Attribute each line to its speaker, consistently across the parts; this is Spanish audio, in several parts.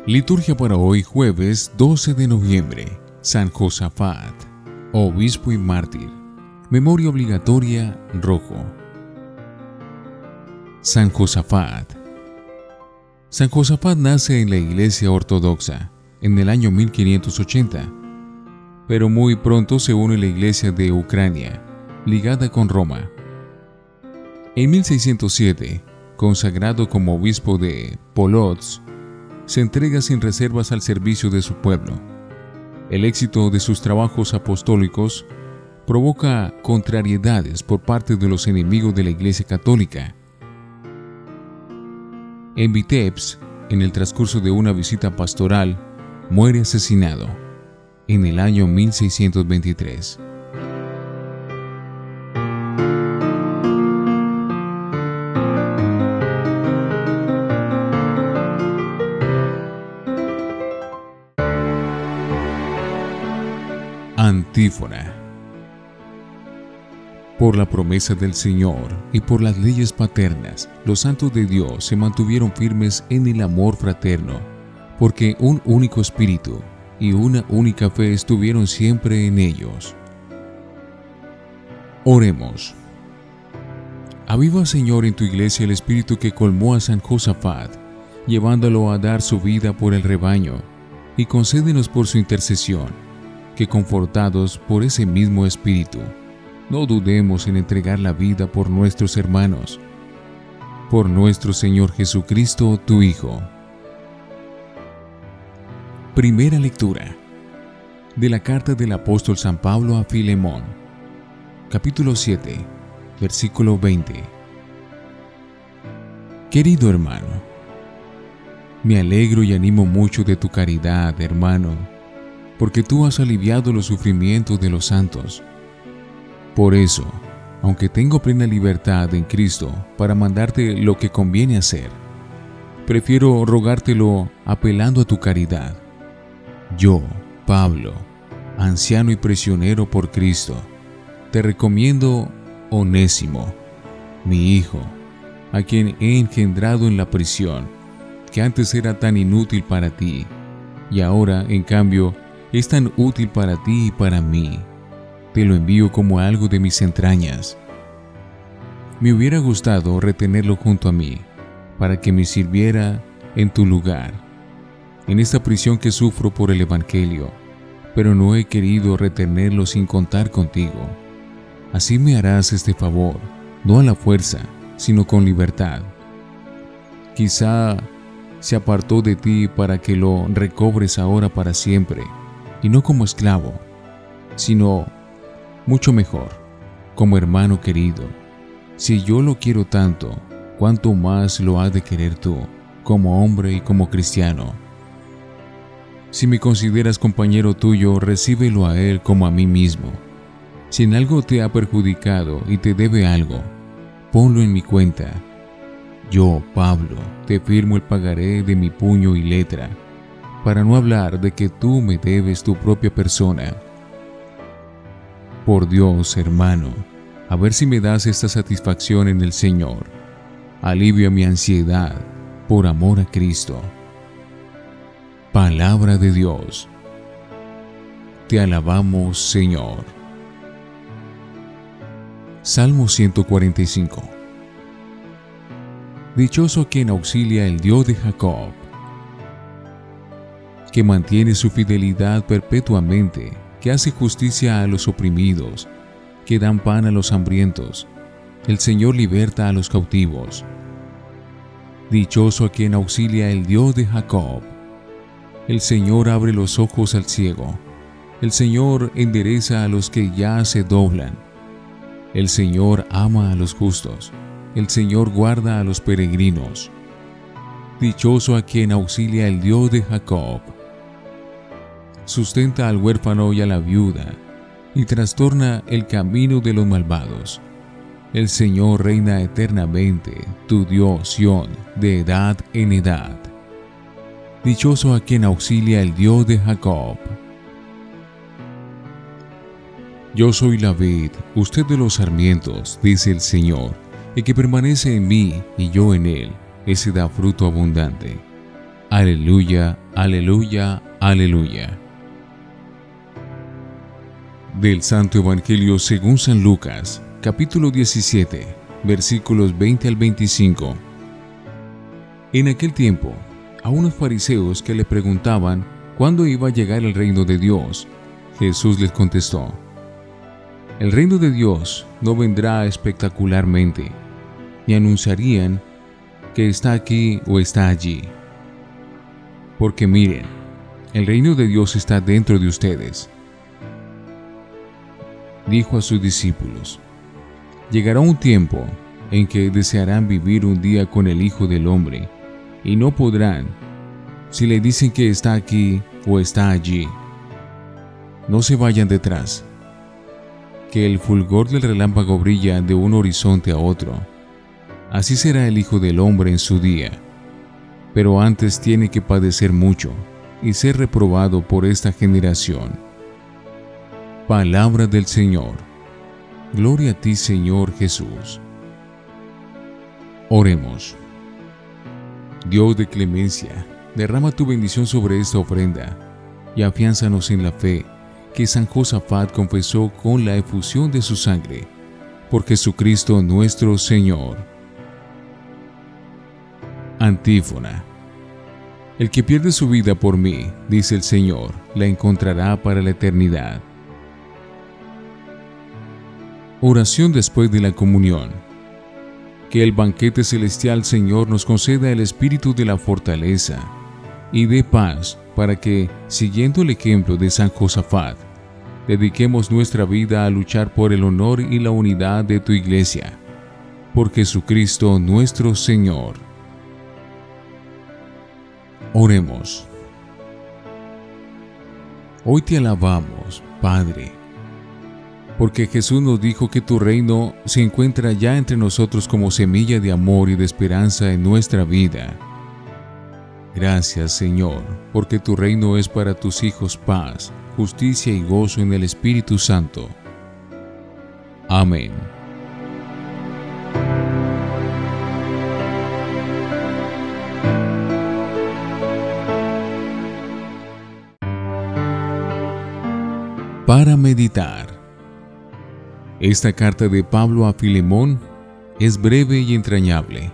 Speaker 1: Liturgia para hoy, jueves 12 de noviembre. San Josafat, obispo y mártir. Memoria obligatoria, rojo. San Josafat. San Josafat nace en la Iglesia Ortodoxa en el año 1580, pero muy pronto se une a la Iglesia de Ucrania, ligada con Roma. En 1607, consagrado como obispo de Polotsk, se entrega sin reservas al servicio de su pueblo. El éxito de sus trabajos apostólicos provoca contrariedades por parte de los enemigos de la Iglesia Católica. En Vitebsk, en el transcurso de una visita pastoral, muere asesinado en el año 1623. Antífona. Por la promesa del Señor y por las leyes paternas, los santos de Dios se mantuvieron firmes en el amor fraterno, porque un único espíritu y una única fe estuvieron siempre en ellos. Oremos. Aviva, Señor, en tu iglesia el espíritu que colmó a San Josafat, llevándolo a dar su vida por el rebaño, y concédenos por su intercesión que, confortados por ese mismo espíritu, no dudemos en entregar la vida por nuestros hermanos, por nuestro Señor Jesucristo, tu Hijo. Primera lectura de la carta del apóstol San Pablo a Filemón, capítulo 7, versículo 20. Querido hermano, me alegro y animo mucho de tu caridad, hermano, porque tú has aliviado los sufrimientos de los santos. Por eso, aunque tengo plena libertad en Cristo para mandarte lo que conviene hacer, prefiero rogártelo apelando a tu caridad. Yo, Pablo, anciano y prisionero por Cristo, te recomiendo Onésimo, mi hijo, a quien he engendrado en la prisión, que antes era tan inútil para ti, y ahora, en cambio, es tan útil para ti y para mí. Te lo envío como algo de mis entrañas. Me hubiera gustado retenerlo junto a mí, para que me sirviera en tu lugar, en esta prisión que sufro por el Evangelio, pero no he querido retenerlo sin contar contigo. Así me harás este favor, no a la fuerza, sino con libertad. Quizá se apartó de ti para que lo recobres ahora para siempre, y no como esclavo, sino mucho mejor, como hermano querido. Si yo lo quiero tanto, ¿cuánto más lo has de querer tú, como hombre y como cristiano? Si me consideras compañero tuyo, recíbelo a él como a mí mismo. Si en algo te ha perjudicado y te debe algo, ponlo en mi cuenta. Yo, Pablo, te firmo el pagaré de mi puño y letra, para no hablar de que tú me debes tu propia persona. Por Dios, hermano, a ver si me das esta satisfacción en el Señor. Alivia mi ansiedad por amor a Cristo. Palabra de Dios. Te alabamos, Señor. Salmo 145. Dichoso quien auxilia el Dios de Jacob, que mantiene su fidelidad perpetuamente, que hace justicia a los oprimidos, que dan pan a los hambrientos. El Señor liberta a los cautivos. Dichoso a quien auxilia el Dios de Jacob. El Señor abre los ojos al ciego. El Señor endereza a los que ya se doblan. El Señor ama a los justos. El Señor guarda a los peregrinos. Dichoso a quien auxilia el Dios de Jacob. Sustenta al huérfano y a la viuda, y trastorna el camino de los malvados. El Señor reina eternamente, tu Dios, Sión, de edad en edad. Dichoso a quien auxilia el Dios de Jacob. Yo soy la vid, usted de los sarmientos, dice el Señor. El que permanece en mí y yo en él, ese da fruto abundante. Aleluya, aleluya, aleluya. Del Santo Evangelio según San Lucas, capítulo 17, versículos 20 al 25. En aquel tiempo, a unos fariseos que le preguntaban cuándo iba a llegar el reino de Dios, Jesús les contestó: el reino de Dios no vendrá espectacularmente, ni anunciarían que está aquí o está allí. Porque miren, el reino de Dios está dentro de ustedes. Dijo a sus discípulos: llegará un tiempo en que desearán vivir un día con el Hijo del Hombre, y no podrán, si le dicen que está aquí o está allí. No se vayan detrás, que el fulgor del relámpago brilla de un horizonte a otro. Así será el Hijo del Hombre en su día. Pero antes tiene que padecer mucho y ser reprobado por esta generación. Palabra del Señor. Gloria a ti, Señor Jesús. Oremos. Dios de clemencia, derrama tu bendición sobre esta ofrenda y afiánzanos en la fe que San Josafat confesó con la efusión de su sangre, por Jesucristo nuestro Señor. Antífona. El que pierde su vida por mí, dice el Señor, la encontrará para la eternidad. Oración después de la comunión. Que el banquete celestial Señor nos conceda el espíritu de la fortaleza y de paz para que, siguiendo el ejemplo de San Josafat, dediquemos nuestra vida a luchar por el honor y la unidad de tu Iglesia. Por Jesucristo nuestro Señor. Oremos. Hoy te alabamos, Padre, porque Jesús nos dijo que tu reino se encuentra ya entre nosotros como semilla de amor y de esperanza en nuestra vida. Gracias, Señor, porque tu reino es para tus hijos paz, justicia y gozo en el Espíritu Santo. Amén. Para meditar. Esta carta de Pablo a Filemón es breve y entrañable.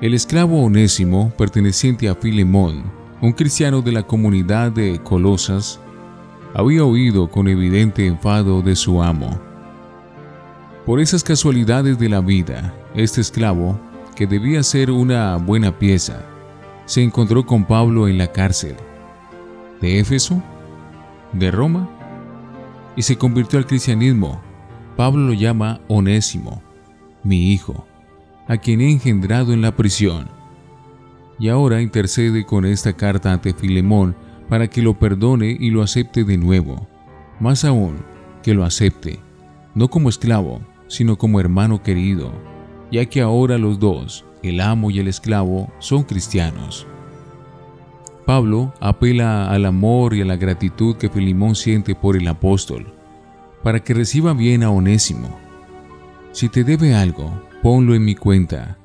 Speaker 1: El esclavo Onésimo, perteneciente a Filemón, un cristiano de la comunidad de Colosas, había huido con evidente enfado de su amo. Por esas casualidades de la vida, este esclavo, que debía ser una buena pieza, se encontró con Pablo en la cárcel. ¿De Éfeso? ¿De Roma? Y se convirtió al cristianismo. Pablo lo llama Onésimo, mi hijo, a quien he engendrado en la prisión. Y ahora intercede con esta carta ante Filemón para que lo perdone y lo acepte de nuevo. Más aún, que lo acepte, no como esclavo, sino como hermano querido, ya que ahora los dos, el amo y el esclavo, son cristianos. Pablo apela al amor y a la gratitud que Filemón siente por el apóstol, para que reciba bien a Onésimo. Si te debe algo, ponlo en mi cuenta.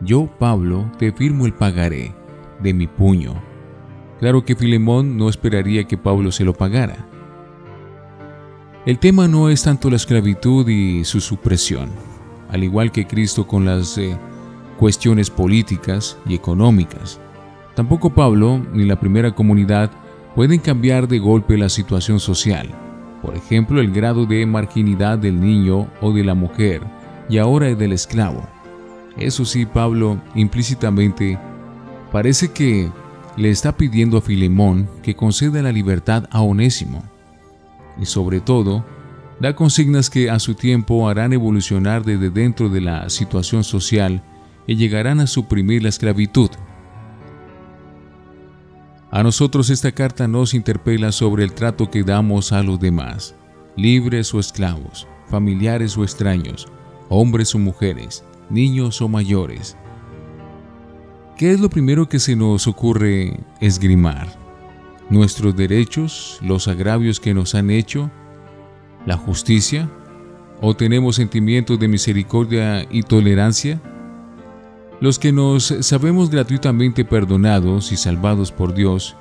Speaker 1: Yo, Pablo, te firmo el pagaré, de mi puño. Claro que Filemón no esperaría que Pablo se lo pagara. El tema no es tanto la esclavitud y su supresión, al igual que Cristo con las cuestiones políticas y económicas. Tampoco Pablo ni la primera comunidad pueden cambiar de golpe la situación social, por ejemplo el grado de marginalidad del niño o de la mujer y ahora del esclavo. Eso sí, Pablo implícitamente parece que le está pidiendo a Filemón que conceda la libertad a Onésimo y sobre todo da consignas que a su tiempo harán evolucionar desde dentro de la situación social y llegarán a suprimir la esclavitud. A nosotros esta carta nos interpela sobre el trato que damos a los demás, libres o esclavos, familiares o extraños, hombres o mujeres, niños o mayores. ¿Qué es lo primero que se nos ocurre esgrimar? ¿Nuestros derechos, los agravios que nos han hecho, la justicia? ¿O tenemos sentimientos de misericordia y tolerancia? Los que nos sabemos gratuitamente perdonados y salvados por Dios,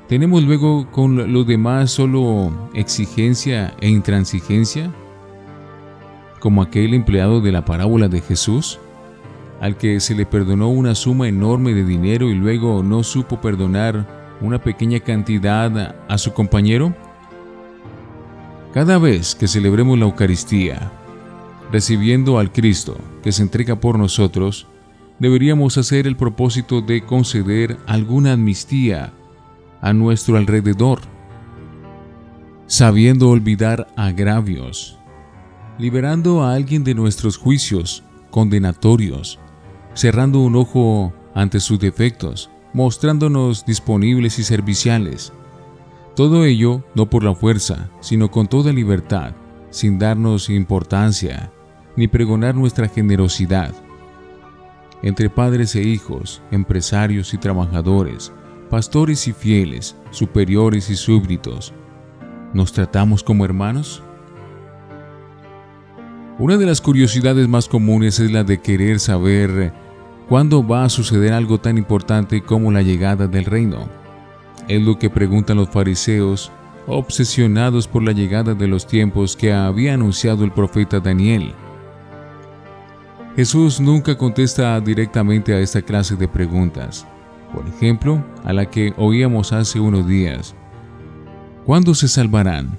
Speaker 1: ¿tenemos luego con los demás solo exigencia e intransigencia? Como aquel empleado de la parábola de Jesús, al que se le perdonó una suma enorme de dinero y luego no supo perdonar una pequeña cantidad a su compañero. Cada vez que celebremos la Eucaristía, recibiendo al Cristo que se entrega por nosotros, deberíamos hacer el propósito de conceder alguna amnistía a nuestro alrededor, sabiendo olvidar agravios, liberando a alguien de nuestros juicios condenatorios, cerrando un ojo ante sus defectos, mostrándonos disponibles y serviciales. Todo ello no por la fuerza, sino con toda libertad, sin darnos importancia, ni pregonar nuestra generosidad. Entre padres e hijos, empresarios y trabajadores, pastores y fieles, superiores y súbditos, ¿nos tratamos como hermanos? Una de las curiosidades más comunes es la de querer saber cuándo va a suceder algo tan importante como la llegada del reino. Es lo que preguntan los fariseos, obsesionados por la llegada de los tiempos que había anunciado el profeta Daniel. Jesús nunca contesta directamente a esta clase de preguntas. Por ejemplo, a la que oíamos hace unos días: ¿cuándo se salvarán?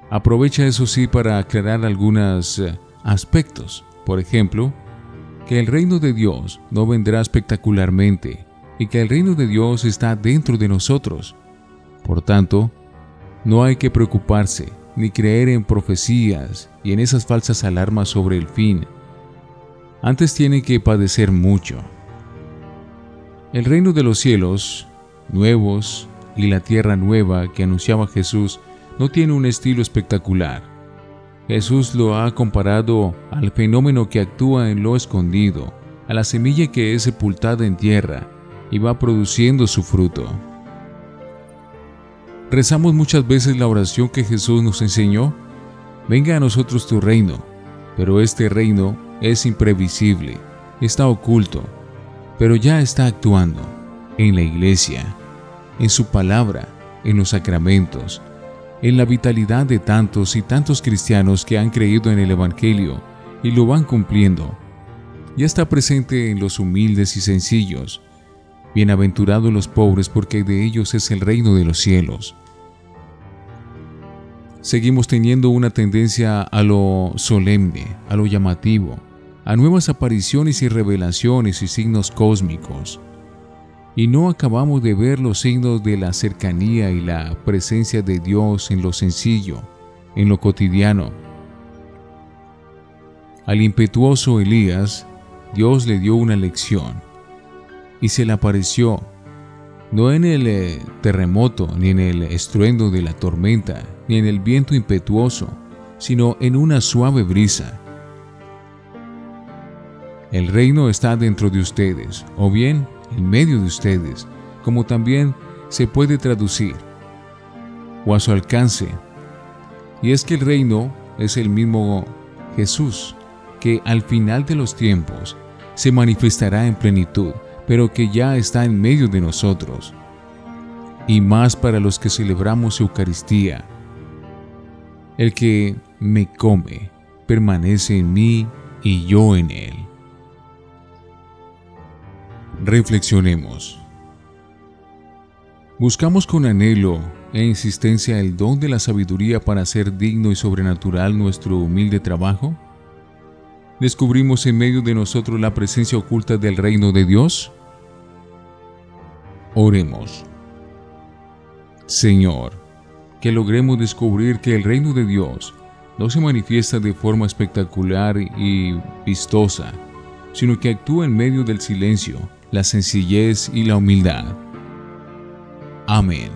Speaker 1: Aprovecha eso sí para aclarar algunos aspectos. Por ejemplo, que el reino de Dios no vendrá espectacularmente y que el reino de Dios está dentro de nosotros. Por tanto, no hay que preocuparse ni creer en profecías y en esas falsas alarmas sobre el fin. Antes tiene que padecer mucho. El reino de los cielos nuevos y la tierra nueva que anunciaba Jesús no tiene un estilo espectacular. Jesús lo ha comparado al fenómeno que actúa en lo escondido, a la semilla que es sepultada en tierra y va produciendo su fruto. Rezamos muchas veces la oración que Jesús nos enseñó: venga a nosotros tu reino, pero este reino es imprevisible, está oculto, pero ya está actuando en la iglesia, en su palabra, en los sacramentos, en la vitalidad de tantos y tantos cristianos que han creído en el Evangelio y lo van cumpliendo. Ya está presente en los humildes y sencillos. Bienaventurados los pobres, porque de ellos es el reino de los cielos. Seguimos teniendo una tendencia a lo solemne, a lo llamativo, a nuevas apariciones y revelaciones y signos cósmicos. Y no acabamos de ver los signos de la cercanía y la presencia de Dios en lo sencillo, en lo cotidiano. Al impetuoso Elías, Dios le dio una lección y se le apareció, no en el terremoto, ni en el estruendo de la tormenta, ni en el viento impetuoso, sino en una suave brisa. El reino está dentro de ustedes, o bien en medio de ustedes, como también se puede traducir, o a su alcance. Y es que el reino es el mismo Jesús, que al final de los tiempos se manifestará en plenitud, pero que ya está en medio de nosotros. Y más para los que celebramos Eucaristía: el que me come permanece en mí y yo en él. Reflexionemos. ¿Buscamos con anhelo e insistencia el don de la sabiduría para hacer digno y sobrenatural nuestro humilde trabajo? ¿Descubrimos en medio de nosotros la presencia oculta del reino de Dios? Oremos. Señor, que logremos descubrir que el reino de Dios no se manifiesta de forma espectacular y vistosa, sino que actúa en medio del silencio, la sencillez y la humildad. Amén.